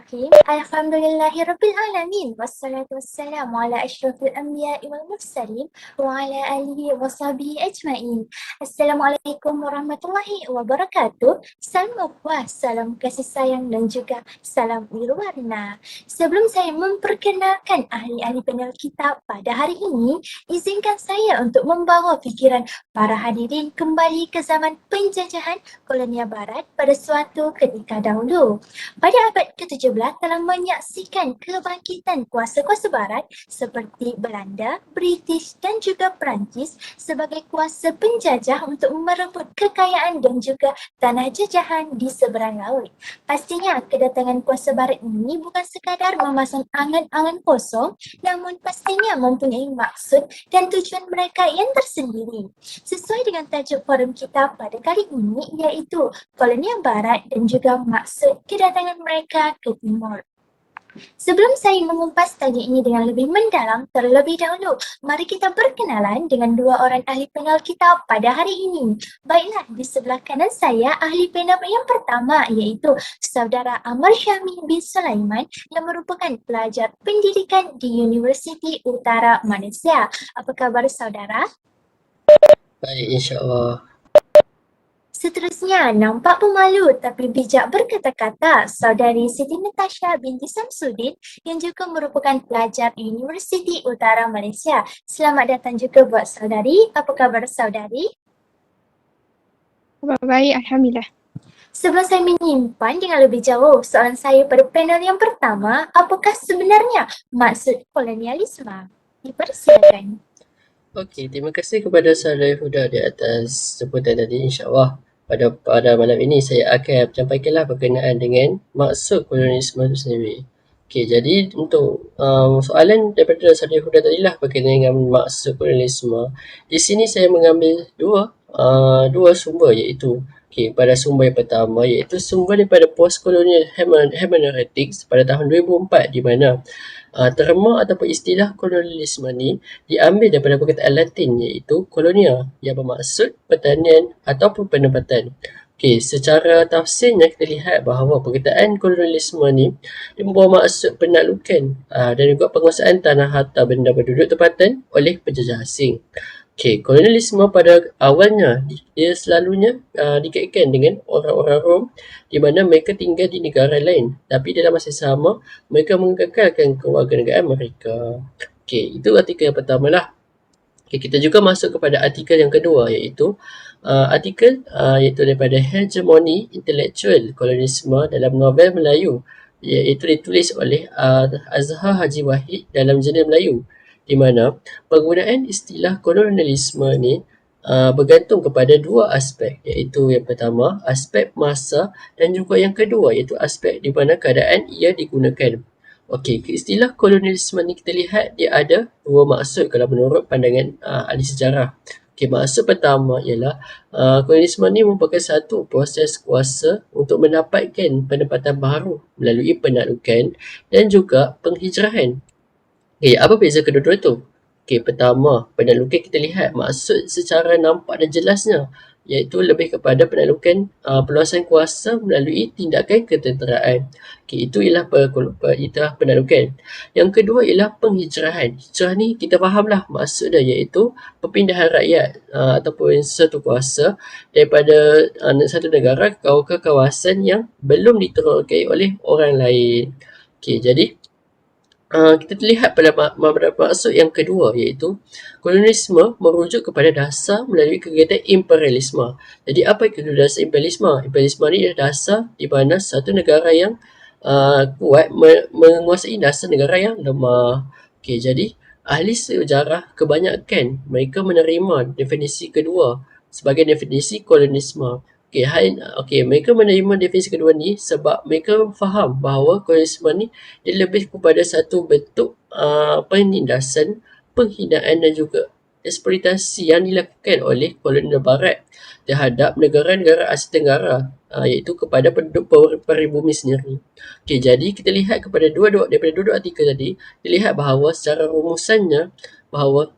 Bismillahirrahmanirrahim. Alhamdulillahirrabbilalamin. Wassalatu wassalamu ala asyrafil anbiya'i wal mursalin wa ala alihi wa sahbihi ajma'in. Assalamualaikum warahmatullahi wabarakatuh. Salam puas, salam kasih sayang dan juga salam wirwarna. Sebelum saya memperkenalkan ahli-ahli panel kita pada hari ini, izinkan saya untuk membawa fikiran para hadirin kembali ke zaman penjajahan kolonial barat pada suatu ketika dahulu. Pada abad ke-17 telah menyaksikan kebangkitan kuasa-kuasa barat seperti Belanda, British dan juga Perancis sebagai kuasa penjajah untuk merebut kekayaan dan juga tanah jajahan di seberang laut. Pastinya kedatangan kuasa barat ini bukan sekadar memasang angan-angan kosong, namun pastinya mempunyai maksud dan tujuan mereka yang tersendiri. Sesuai dengan tajuk forum kita pada kali ini iaitu kolonial barat dan juga maksud kedatangan mereka ke timur. Sebelum saya mengupas tajuk ini dengan lebih mendalam, terlebih dahulu, mari kita berkenalan dengan dua orang ahli panel kita pada hari ini. Baiklah, di sebelah kanan saya, ahli panel yang pertama iaitu Saudara Amar Syami bin Sulaiman yang merupakan pelajar pendidikan di Universiti Utara Malaysia. Apa khabar saudara? Baik, insyaAllah. Seterusnya, nampak pemalu tapi bijak berkata-kata, Saudari Siti Natasha binti Samsudin yang juga merupakan pelajar di Universiti Utara Malaysia. Selamat datang juga buat saudari. Apa khabar saudari? Baik, Alhamdulillah. Sebelum saya menyimpan dengan lebih jauh soalan saya pada panel yang pertama, apakah sebenarnya maksud kolonialisme? Dipersilakan. Okey, terima kasih kepada Saleh Huda di atas sebutan tadi. InsyaAllah pada malam ini saya akan menyampaikanlah berkenaan dengan maksud kolonialisme itu sendiri. Okey, jadi untuk soalan daripada Saleh Huda tadilah berkenaan dengan maksud kolonialisme. Di sini saya mengambil dua sumber iaitu pada sumber yang pertama iaitu sumber daripada Postcolonial Hermeneutics pada tahun 2004 di mana terma ataupun istilah kolonialisme ni diambil daripada perkataan Latin iaitu kolonia yang bermaksud pertanian ataupun penempatan. Secara tafsirnya kita lihat bahawa perkataan kolonialisme ni dia membawa maksud penaklukan dan juga penguasaan tanah harta benda penduduk tempatan oleh penjajah asing. Kolonialisme pada awalnya dia selalunya dikaitkan dengan orang-orang Rom di mana mereka tinggal di negara lain tapi dalam masa yang sama mereka mengekalkan kewarganegaraan mereka. Itu artikel yang pertama lah. Kita juga masuk kepada artikel yang kedua iaitu iaitu daripada Hegemony Intellectual Kolonialisme dalam novel Melayu iaitu ditulis oleh Azhar Haji Wahid dalam jurnal Melayu di mana penggunaan istilah kolonialisme ni bergantung kepada dua aspek iaitu yang pertama aspek masa dan juga yang kedua iaitu aspek di mana keadaan ia digunakan. Istilah kolonialisme ni kita lihat dia ada dua maksud kalau menurut pandangan ahli sejarah. Maksud pertama ialah kolonialisme ni merupakan satu proses kuasa untuk mendapatkan pendapatan baru melalui penaklukan dan juga penghijrahan. Apa beza kedua-dua tu? Pertama, penaklukan kita lihat maksud secara nampak dan jelasnya iaitu lebih kepada penaklukan perluasan kuasa melalui tindakan ketenteraan. Itu ialah itulah penaklukan. Yang kedua ialah penghijrahan. Hijrah ni kita fahamlah maksudnya iaitu perpindahan rakyat ataupun satu kuasa daripada satu negara ke kawasan yang belum diterokai oleh orang lain. Jadi kita lihat pada maksud yang kedua iaitu kolonialisme merujuk kepada dasar melalui kegiatan imperialisme. Jadi apa itu dasar imperialisme? Imperialisme ni adalah dasar di mana satu negara yang kuat menguasai dasar negara yang lemah. Jadi ahli sejarah kebanyakan mereka menerima definisi kedua sebagai definisi kolonialisme. Mereka menerima definisi kedua ni sebab mereka faham bahawa kolonialisme ni dia lebih kepada satu bentuk penindasan, penghinaan dan juga eksploitasi yang dilakukan oleh kolonial barat terhadap negara-negara Asia Tenggara iaitu kepada penduduk peribumi sendiri. Jadi kita lihat kepada daripada dua artikel tadi, dilihat bahawa secara rumusannya bahawa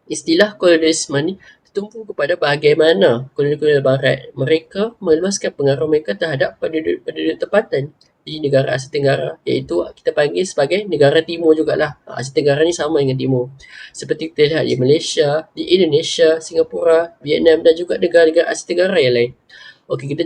istilah kolonialisme ni tertumpu kepada bagaimana kolonial barat mereka meluaskan pengaruh mereka terhadap penduduk tempatan di negara Asia Tenggara, iaitu kita panggil sebagai negara timur jugalah. Asia Tenggara ni sama dengan timur. Seperti kita lihat di Malaysia, di Indonesia, Singapura, Vietnam dan juga negara-negara Asia Tenggara yang lain. Okey, kita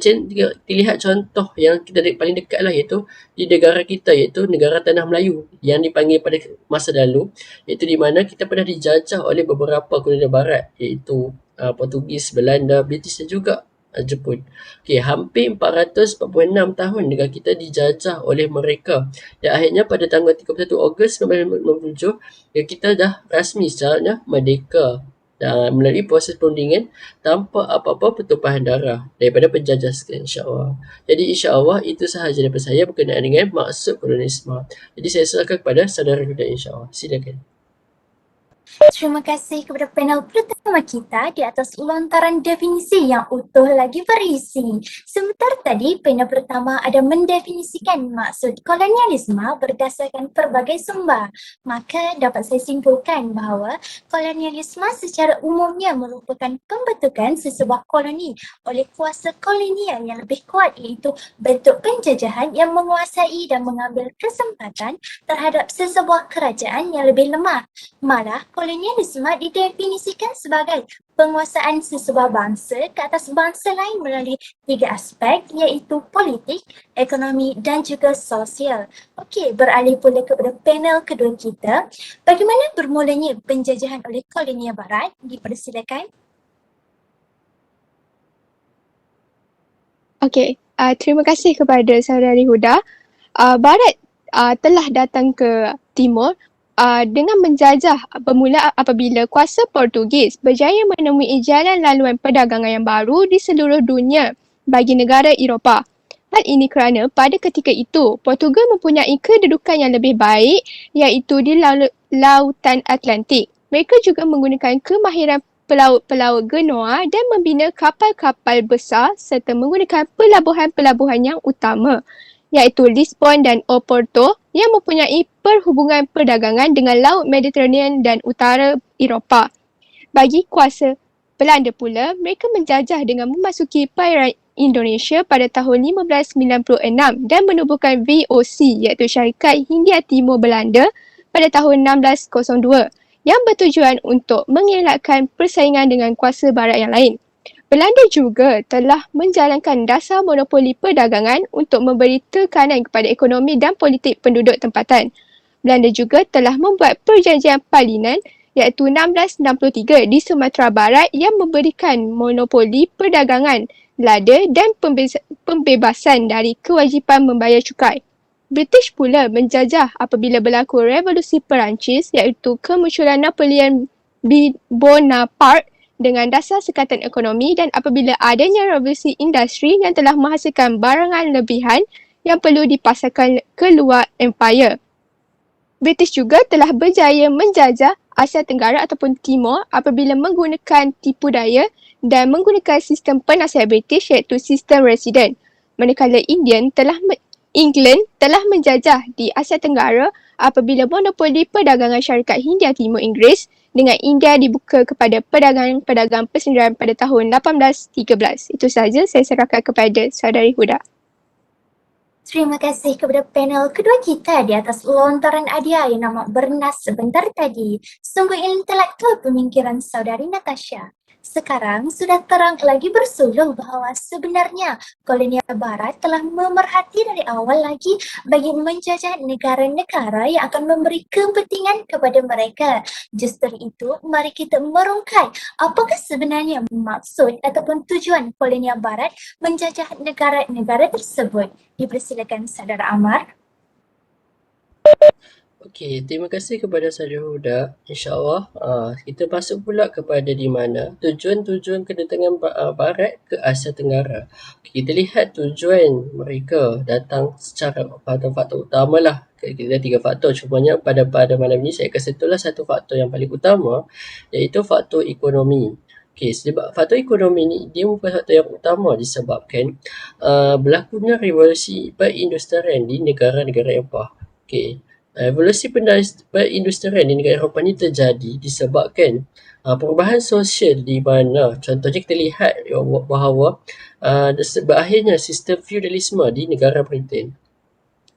lihat contoh yang kita paling dekat lah, iaitu di negara kita, iaitu negara Tanah Melayu yang dipanggil pada masa lalu, iaitu di mana kita pernah dijajah oleh beberapa kolonial barat, iaitu Portugis, Belanda, British dan juga Jepun. Okey, hampir 446 tahun negara kita dijajah oleh mereka, dan akhirnya pada tanggal 31 Ogos 1957 kita dah rasmi secaranya merdeka dan melalui proses perundingan tanpa apa-apa pertumpahan darah daripada penjajah sekalian, insya-Allah. Jadi insya-Allah itu sahaja daripada saya berkenaan dengan maksud kolonialisme. Jadi saya serahkan kepada saudara Huda, insya-Allah. Silakan. Terima kasih kepada panel pertama kita di atas lontaran definisi yang utuh lagi berisi. Sebentar tadi, panel pertama ada mendefinisikan maksud kolonialisme berdasarkan pelbagai sumber. Maka dapat saya simpulkan bahawa kolonialisme secara umumnya merupakan pembentukan sesebuah koloni oleh kuasa kolonial yang lebih kuat, iaitu bentuk penjajahan yang menguasai dan mengambil kesempatan terhadap sesebuah kerajaan yang lebih lemah. Malah, kolonialisme didefinisikan sebagai penguasaan sesebuah bangsa ke atas bangsa lain melalui 3 aspek, iaitu politik, ekonomi dan juga sosial. Okey, beralih pula kepada panel kedua kita. Bagaimana bermulanya penjajahan oleh kolonial barat? Dipersilakan. Okey, terima kasih kepada saudari Huda. Barat telah datang ke timur dengan menjajah bermula apabila kuasa Portugis berjaya menemui jalan laluan perdagangan yang baru di seluruh dunia bagi negara Eropah. Hal ini kerana pada ketika itu, Portugal mempunyai kedudukan yang lebih baik, iaitu di Lautan Atlantik. Mereka juga menggunakan kemahiran pelaut-pelaut Genoa dan membina kapal-kapal besar serta menggunakan pelabuhan-pelabuhan yang utama, iaitu Lisbon dan Oporto yang mempunyai perhubungan perdagangan dengan Laut Mediterranean dan utara Eropah. Bagi kuasa Belanda pula, mereka menjajah dengan memasuki perairan Indonesia pada tahun 1596 dan menubuhkan VOC, iaitu Syarikat Hindia Timur Belanda pada tahun 1602 yang bertujuan untuk mengelakkan persaingan dengan kuasa barat yang lain. Belanda juga telah menjalankan dasar monopoli perdagangan untuk memberi tekanan kepada ekonomi dan politik penduduk tempatan. Belanda juga telah membuat perjanjian Palinan iaitu 1663 di Sumatera Barat yang memberikan monopoli perdagangan, lada dan pembebasan dari kewajipan membayar cukai. British pula menjajah apabila berlaku revolusi Perancis iaitu kemunculan Napoleon Bonaparte dengan dasar sekatan ekonomi dan apabila adanya revolusi industri yang telah menghasilkan barangan lebihan yang perlu dipasarkan ke luar empire. British juga telah berjaya menjajah Asia Tenggara ataupun Timur apabila menggunakan tipu daya dan menggunakan sistem penasihat British iaitu sistem resident. Manakala England telah menjajah di Asia Tenggara apabila monopoli perdagangan Syarikat Hindia Timur Inggeris dengan India dibuka kepada pedagang-pedagang persendirian pada tahun 1813. Itu sahaja, saya serahkan kepada saudari Huda. Terima kasih kepada panel kedua kita di atas lontaran hadiah yang nama bernas sebentar tadi. Sungguh intelektual pemikiran saudari Natasha. Sekarang sudah terang lagi bersuluh bahawa sebenarnya kolonial barat telah memerhati dari awal lagi bagi menjajah negara-negara yang akan memberi kepentingan kepada mereka. Justru itu, mari kita merungkai apakah sebenarnya maksud ataupun tujuan kolonial barat menjajah negara-negara tersebut. Dipersilakan saudara Amar. Okey, terima kasih kepada saudara Huda. InsyaAllah kita masuk pula kepada di mana tujuan-tujuan kedatangan Barat ke Asia Tenggara. Okay, kita lihat tujuan mereka datang secara faktor-faktor utama lah. Kita ada 3 faktor, cumanya pada malam ni saya akan sentuhlah satu faktor yang paling utama, iaitu faktor ekonomi. Okay, sebab faktor ekonomi ni dia merupakan faktor yang utama disebabkan berlakunya revolusi perindustrian di negara-negara Eropah. Okay. Revolusi perindustrian di negara Eropah ni terjadi disebabkan perubahan sosial di mana contohnya kita lihat bahawa berakhirnya sistem feudalisme di negara Britain.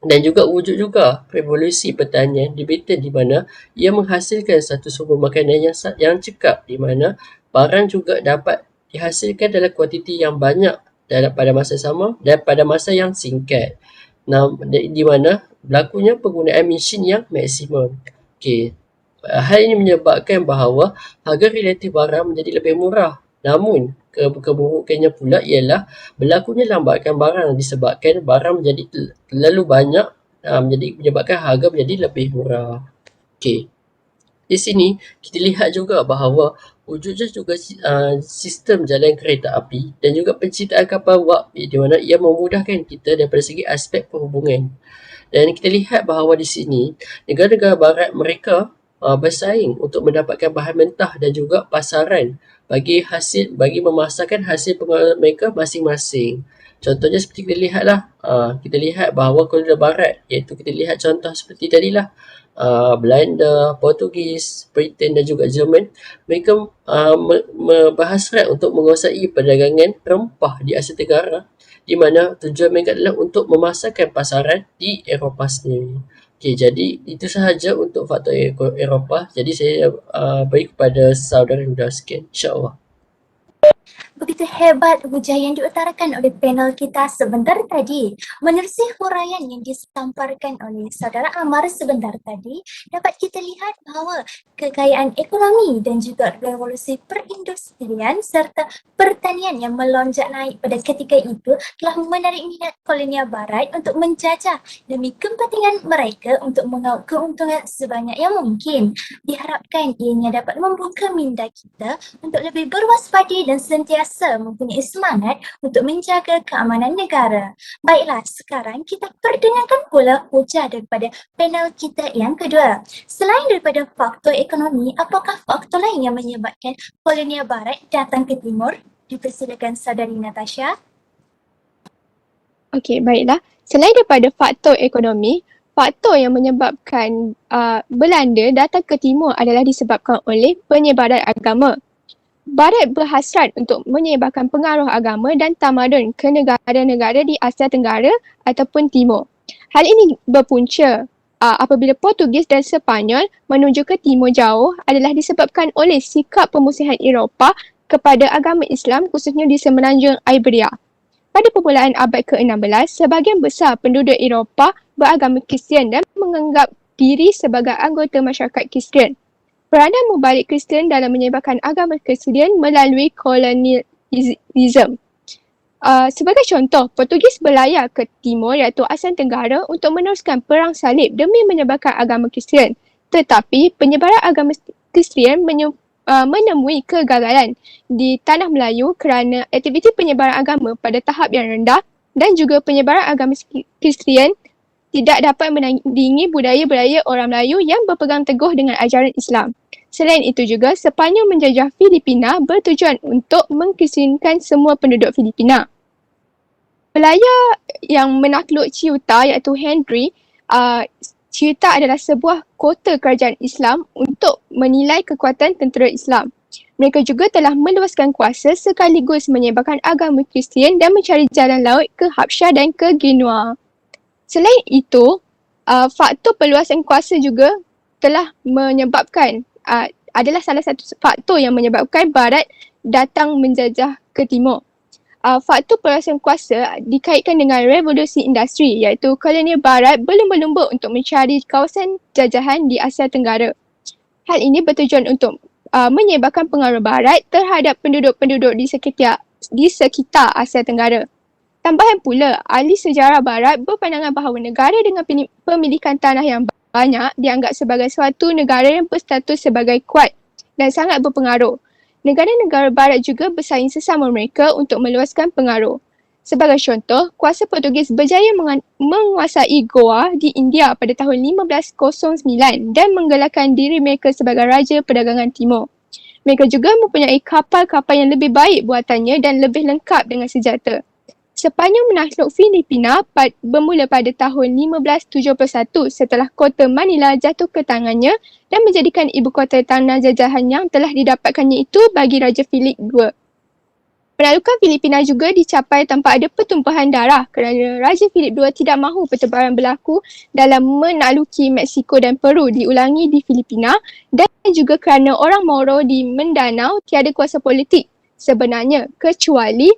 Dan juga wujud juga revolusi pertanian di Britain di mana ia menghasilkan satu sumber makanan yang cekap di mana barang juga dapat dihasilkan dalam kuantiti yang banyak pada masa sama dan pada masa yang singkat. Nah, di mana berlakunya penggunaan mesin yang maksimum. Okey. Hal ini menyebabkan bahawa harga relatif barang menjadi lebih murah. Namun, keburukannya pula ialah berlakunya lambatkan barang disebabkan barang menjadi terlalu banyak, menyebabkan harga menjadi lebih murah. Okey. Di sini kita lihat juga bahawa wujudnya juga sistem jalan kereta api dan juga penciptaan kapal wap di mana ia memudahkan kita daripada segi aspek perhubungan. Dan kita lihat bahawa di sini negara-negara barat mereka bersaing untuk mendapatkan bahan mentah dan juga pasaran bagi memasarkan hasil pengeluaran mereka masing-masing. Contohnya seperti kita lihatlah, kita lihat bahawa kolonial barat, iaitu kita lihat contoh seperti tadilah, Belanda, Portugis, Britain dan juga Jerman, mereka berhasrat untuk menguasai perdagangan rempah di Asia Tenggara, di mana tujuan mereka adalah untuk memasarkan pasaran di Eropah sendiri. Okey, jadi itu sahaja untuk faktor Eropah. Jadi saya beri kepada saudara Huda sekian, insya-Allah. Begitu hebat hujah yang diutarakan oleh panel kita sebentar tadi. Menerusi huraian yang disamparkan oleh saudara Amar sebentar tadi, dapat kita lihat bahawa kekayaan ekonomi dan juga revolusi perindustrian serta pertanian yang melonjak naik pada ketika itu telah menarik minat kolonial barat untuk menjajah demi kepentingan mereka untuk mengauk keuntungan sebanyak yang mungkin. Diharapkan ianya dapat membuka minda kita untuk lebih berwaspadi dan sentiasa mempunyai semangat untuk menjaga keamanan negara. Baiklah, sekarang kita perdengarkan pula hujah daripada panel kita yang kedua. Selain daripada faktor ekonomi, apakah faktor lain yang menyebabkan kolonial barat datang ke timur? Dipersilakan saudari Natasha. Okey, baiklah. Selain daripada faktor ekonomi, faktor yang menyebabkan Belanda datang ke timur adalah disebabkan oleh penyebaran agama. Barat berhasrat untuk menyebarkan pengaruh agama dan tamadun ke negara-negara di Asia Tenggara ataupun Timur. Hal ini berpunca apabila Portugis dan Sepanyol menuju ke Timur Jauh adalah disebabkan oleh sikap pemusihan Eropah kepada agama Islam khususnya di semenanjung Iberia. Pada permulaan abad ke-16, sebahagian besar penduduk Eropah beragama Kristian dan menganggap diri sebagai anggota masyarakat Kristian. Peranan mubalik Kristian dalam menyebarkan agama Kristian melalui kolonialisme. Sebagai contoh, Portugis berlayar ke timur iaitu Asia Tenggara untuk meneruskan perang salib demi menyebarkan agama Kristian. Tetapi penyebaran agama Kristian menemui kegagalan di tanah Melayu kerana aktiviti penyebaran agama pada tahap yang rendah dan juga penyebaran agama Kristian tidak dapat menandingi budaya-budaya orang Melayu yang berpegang teguh dengan ajaran Islam. Selain itu juga, Sepanyol menjajah Filipina bertujuan untuk mengkristiankan semua penduduk Filipina. Pelayar yang menakluk Ceuta iaitu Henry, Ceuta adalah sebuah kota kerajaan Islam untuk menilai kekuatan tentera Islam. Mereka juga telah meluaskan kuasa sekaligus menyebarkan agama Kristian dan mencari jalan laut ke Habsyah dan ke Genua. Selain itu, faktor perluasan kuasa juga telah menyebabkan, adalah salah satu faktor yang menyebabkan Barat datang menjajah ke timur. Faktor perluasan kuasa dikaitkan dengan revolusi industri iaitu kolonial Barat berlumba-lumba untuk mencari kawasan jajahan di Asia Tenggara. Hal ini bertujuan untuk menyebarkan pengaruh Barat terhadap penduduk-penduduk di sekitar Asia Tenggara. Tambahan pula, ahli sejarah Barat berpandangan bahawa negara dengan pemilikan tanah yang banyak dianggap sebagai suatu negara yang berstatus sebagai kuat dan sangat berpengaruh. Negara-negara Barat juga bersaing sesama mereka untuk meluaskan pengaruh. Sebagai contoh, kuasa Portugis berjaya menguasai Goa di India pada tahun 1509 dan menggelarkan diri mereka sebagai Raja Perdagangan Timur. Mereka juga mempunyai kapal-kapal yang lebih baik buatannya dan lebih lengkap dengan senjata. Sepanyol menakluk Filipina bermula pada tahun 1571 setelah kota Manila jatuh ke tangannya dan menjadikan ibu kota tanah jajahan yang telah didapatkannya itu bagi Raja Philip II. Penaklukan Filipina juga dicapai tanpa ada pertumpahan darah kerana Raja Philip II tidak mahu pertempuran berlaku dalam menakluki Mexico dan Peru diulangi di Filipina, dan juga kerana orang Moro di Mindanao tiada kuasa politik sebenarnya kecuali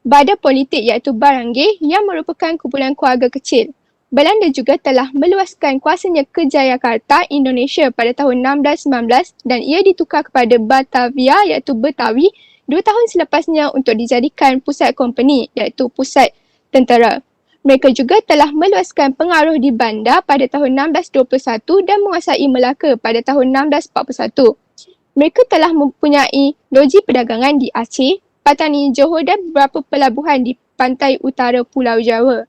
badan politik iaitu Barangay yang merupakan kumpulan keluarga kecil. Belanda juga telah meluaskan kuasanya ke Jayakarta, Indonesia pada tahun 1619 dan ia ditukar kepada Batavia iaitu Betawi 2 tahun selepasnya untuk dijadikan pusat company iaitu pusat tentera. Mereka juga telah meluaskan pengaruh di Banda pada tahun 1621 dan menguasai Melaka pada tahun 1641. Mereka telah mempunyai loji perdagangan di Aceh, Patani, Johor dan beberapa pelabuhan di pantai utara Pulau Jawa.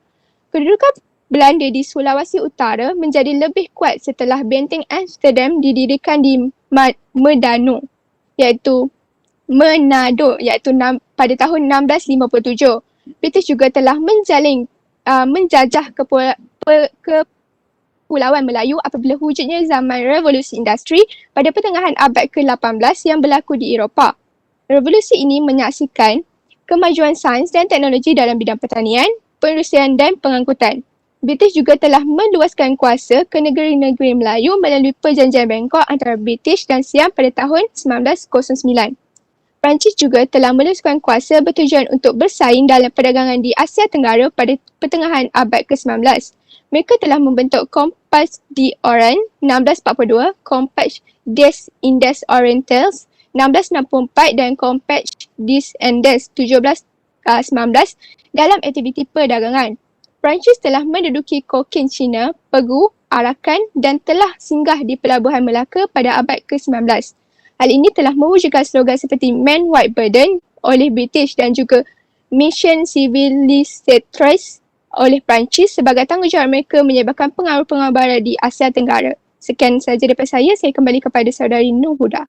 Kedudukan Belanda di Sulawesi Utara menjadi lebih kuat setelah benteng Amsterdam didirikan di Manado iaitu pada tahun 1657. British juga telah menjajah Kepulauan Melayu apabila wujudnya zaman revolusi industri pada pertengahan abad ke-18 yang berlaku di Eropah. Revolusi ini menyaksikan kemajuan sains dan teknologi dalam bidang pertanian, perindustrian dan pengangkutan. British juga telah meluaskan kuasa ke negeri-negeri Melayu melalui perjanjian Bangkok antara British dan Siam pada tahun 1909. Perancis juga telah meluaskan kuasa bertujuan untuk bersaing dalam perdagangan di Asia Tenggara pada pertengahan abad ke-19. Mereka telah membentuk Compagnie d'Oran 1642, Compagnie des Indes Orientales 1664 dan Compagnie des Andes 1719 dalam aktiviti perdagangan. Perancis telah menduduki kokain Cina, Pegu, Arakan dan telah singgah di Pelabuhan Melaka pada abad ke-19. Hal ini telah mewujudkan slogan seperti Man White Burden oleh British dan juga Mission Civilisatrice oleh Perancis sebagai tanggungjawab mereka menyebarkan pengaruh-pengaruh barat di Asia Tenggara. Sekian sahaja daripada saya kembali kepada saudari Nur Huda.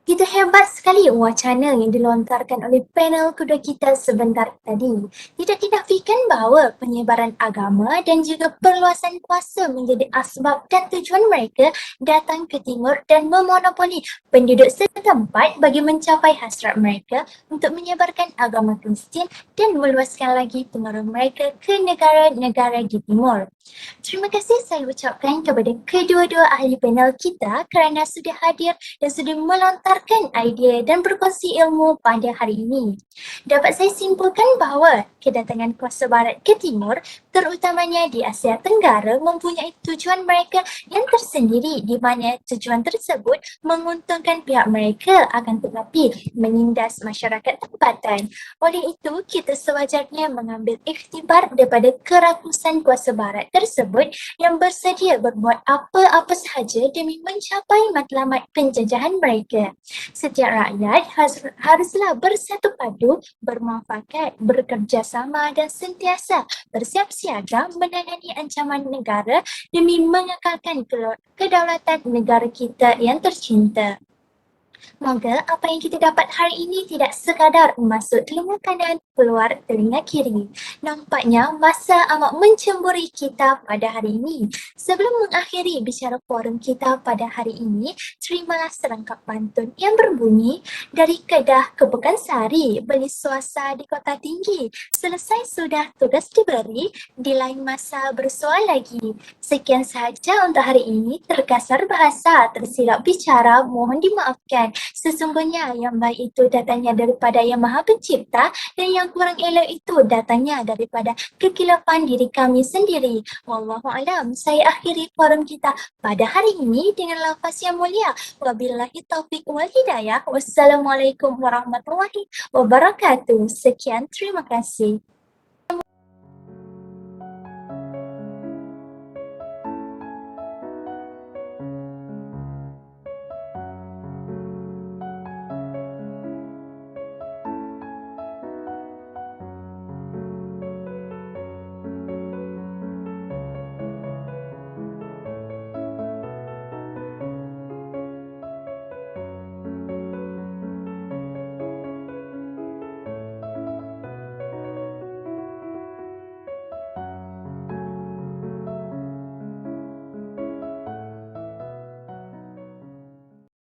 Itu hebat sekali wacana yang dilontarkan oleh panel kedua kita sebentar tadi. Tidak dinafikan bahawa penyebaran agama dan juga perluasan kuasa menjadi asbab dan tujuan mereka datang ke timur dan memonopoli penduduk setempat bagi mencapai hasrat mereka untuk menyebarkan agama Kristian dan meluaskan lagi pengaruh mereka ke negara-negara di timur. Terima kasih saya ucapkan kepada kedua-dua ahli panel kita kerana sudah hadir dan sudah melontarkan idea dan berkongsi ilmu pada hari ini. Dapat saya simpulkan bahawa kedatangan kuasa barat ke timur, terutamanya di Asia Tenggara, mempunyai tujuan mereka yang tersendiri di mana tujuan tersebut menguntungkan pihak mereka akan tetapi menindas masyarakat tempatan. Oleh itu, kita sewajarnya mengambil iktibar daripada kerakusan kuasa barat tersebut yang bersedia berbuat apa-apa sahaja demi mencapai matlamat penjajahan mereka. Setiap rakyat haruslah bersatu padu, bermuafakat, bekerjasama dan sentiasa bersiap siaga menangani ancaman negara demi mengekalkan kedaulatan negara kita yang tercinta. Moga apa yang kita dapat hari ini tidak sekadar masuk telinga kanan, keluar telinga kiri. Nampaknya masa amat mencemburi kita pada hari ini. Sebelum mengakhiri bicara forum kita pada hari ini, terimalah serangkap pantun yang berbunyi, dari Kedah ke Pekansari, beli suasa di Kota Tinggi. Selesai sudah tugas diberi, di lain masa bersoal lagi. Sekian sahaja untuk hari ini. Terkasar bahasa, tersilap bicara, mohon dimaafkan. Sesungguhnya yang baik itu datangnya daripada Yang Maha Pencipta dan yang kurang elok itu datangnya daripada kekilapan diri kami sendiri. Wallahualam. Saya akhiri forum kita pada hari ini dengan lafaz yang mulia. Wabillahi taufiq wal hidayah. Wassalamualaikum warahmatullahi wabarakatuh. Sekian, terima kasih.